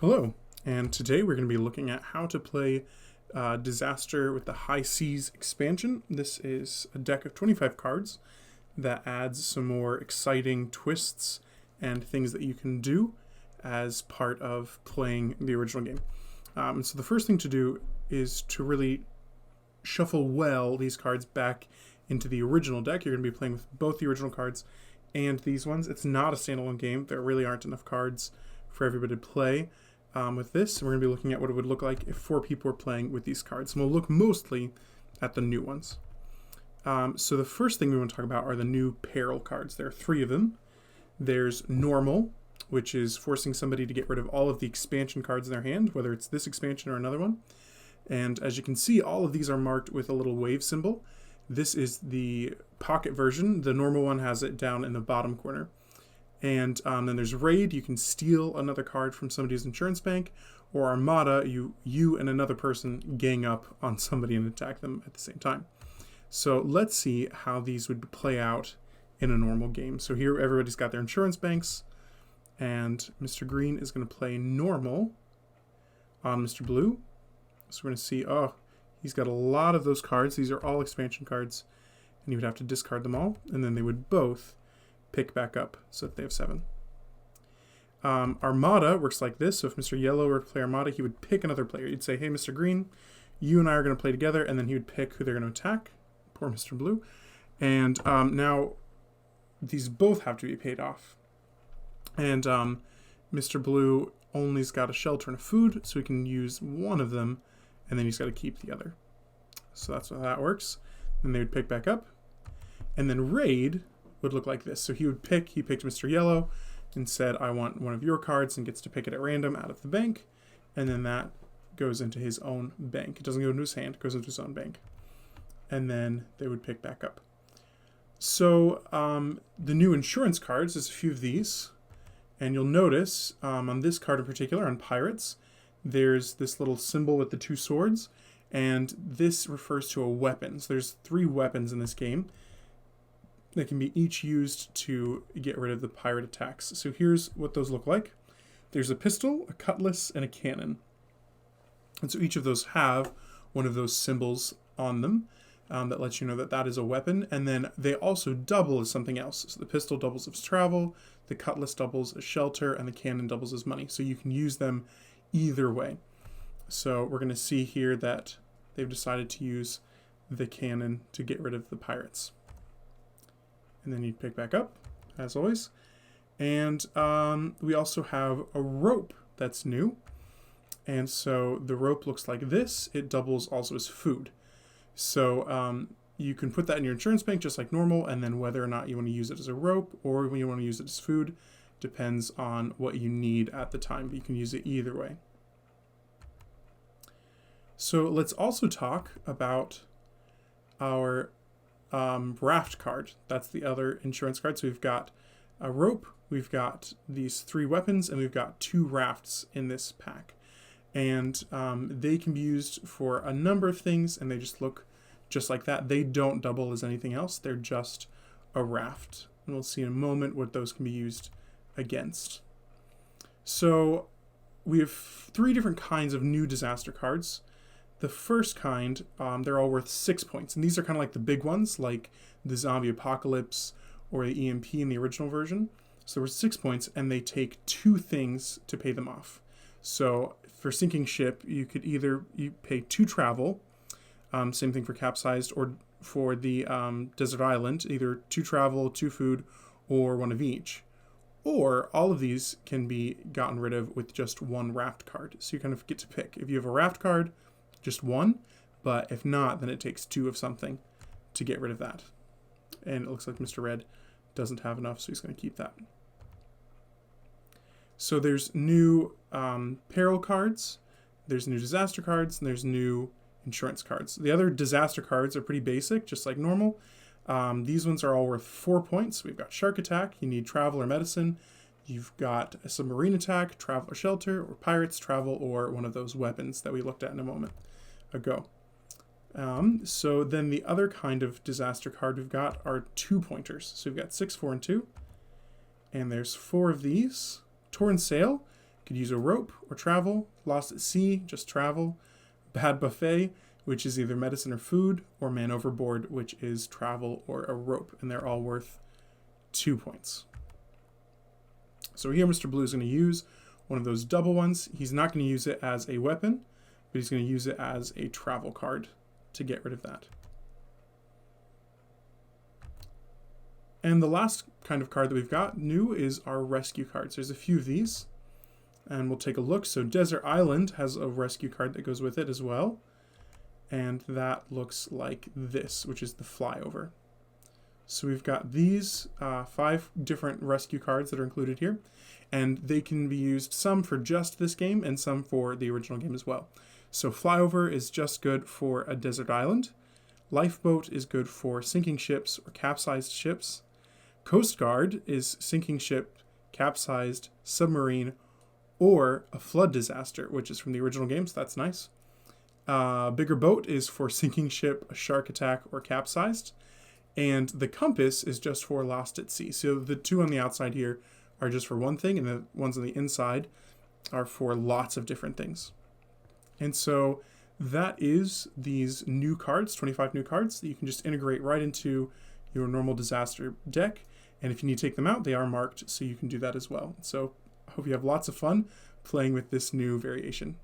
Hello, and today we're going to be looking at how to play Disaster with the High Seas expansion. This is a deck of 25 cards that adds some more exciting twists and things that you can do as part of playing the original game. And so the first thing to do is to really shuffle well these cards back into the original deck. You're going to be playing with both the original cards and these ones. It's not a standalone game. There really aren't enough cards for everybody to play. With this, we're going to be looking at what it would look like if 4 people were playing with these cards. And we'll look mostly at the new ones. So the first thing we want to talk about are the new peril cards. There are 3 of them. There's Normal, which is forcing somebody to get rid of all of the expansion cards in their hand, whether it's this expansion or another one. And as you can see, all of these are marked with a little wave symbol. This is the pocket version. The normal one has it down in the bottom corner. And then there's Raid. You can steal another card from somebody's insurance bank. Or Armada, you and another person gang up on somebody and attack them at the same time. So let's see how these would play out in a normal game. So here everybody's got their insurance banks. And Mr. Green is going to play Normal on Mr. Blue. So we're going to see, he's got a lot of those cards. These are all expansion cards. And you would have to discard them all. And then they would both pick back up so that they have 7. Armada works like this. So if Mr. Yellow were to play Armada, he would pick another player. He'd say, hey, Mr. Green, you and I are going to play together. And then he would pick who they're going to attack. Poor Mr. Blue. And now these both have to be paid off. And Mr. Blue only's got a shelter and a food, so he can use one of them, and then he's got to keep the other. So that's how that works. Then they would pick back up. And then Raid would look like this. So he picked Mr. Yellow and said, I want one of your cards, and gets to pick it at random out of the bank. And then that goes into his own bank. It doesn't go into his hand, it goes into his own bank. And then they would pick back up. So the new insurance cards, there's a few of these. And you'll notice on this card in particular, on Pirates, there's this little symbol with the 2 swords. And this refers to a weapon. So there's 3 weapons in this game that can be each used to get rid of the pirate attacks. So here's what those look like. There's a pistol, a cutlass, and a cannon. And so each of those have one of those symbols on them that lets you know that that is a weapon. And then they also double as something else. So the pistol doubles as travel, the cutlass doubles as shelter, and the cannon doubles as money. So you can use them either way. So we're going to see here that they've decided to use the cannon to get rid of the pirates. And then you pick back up, as always. And we also have a rope that's new. And so the rope looks like this. It doubles also as food. So you can put that in your insurance bank just like normal, and then whether or not you want to use it as a rope or when you want to use it as food depends on what you need at the time, but you can use it either way. So let's also talk about our raft card. That's the other insurance card. So we've got a rope, we've got these 3 weapons, and we've got 2 rafts in this pack. And they can be used for a number of things, and they just look just like that. They don't double as anything else. They're just a raft. And we'll see in a moment what those can be used against. So we have 3 different kinds of new disaster cards. The first kind, they're all worth 6 points. And these are kind of like the big ones, like the Zombie Apocalypse or the EMP in the original version. So there were 6 points, and they take 2 things to pay them off. So for sinking ship, you could either pay 2 travel, same thing for capsized, or for the desert island, either 2 travel, 2 food, or 1 of each. Or all of these can be gotten rid of with just 1 raft card. So you kind of get to pick. If you have a raft card, just 1, but if not, then it takes 2 of something to get rid of that. And it looks like Mr. Red doesn't have enough, so he's going to keep that. So there's new peril cards, there's new disaster cards, and there's new insurance cards. The other disaster cards are pretty basic, just like normal. These ones are all worth 4 points. We've got Shark Attack, you need travel or medicine. You've got a submarine attack, travel or shelter, or pirates, travel, or one of those weapons that we looked at in a moment ago. So then the other kind of disaster card we've got are 2-pointers. So we've got 6, 4, and 2. And there's 4 of these. Torn Sail Could use a rope or travel. Lost at sea, just travel. Bad buffet, which is either medicine or food, or man overboard, which is travel or a rope, and they're all worth 2 points. So here Mr. Blue is going to use one of those double ones. He's not going to use it as a weapon, but he's going to use it as a travel card to get rid of that. And the last kind of card that we've got new is our rescue cards. There's a few of these, and we'll take a look. So Desert Island has a rescue card that goes with it as well. And that looks like this, which is the flyover. So we've got these 5 different rescue cards that are included here, and they can be used some for just this game and some for the original game as well. So flyover is just good for a desert island. Lifeboat is good for sinking ships or capsized ships. Coast Guard is sinking ship, capsized, submarine, or a flood disaster, which is from the original game, so that's nice. Bigger boat is for sinking ship, a shark attack, or capsized. And the compass is just for lost at sea. So the 2 on the outside here are just for one thing, and the ones on the inside are for lots of different things. And so that is these new cards, 25 new cards, that you can just integrate right into your normal disaster deck. And if you need to take them out, they are marked, so you can do that as well. So I hope you have lots of fun playing with this new variation.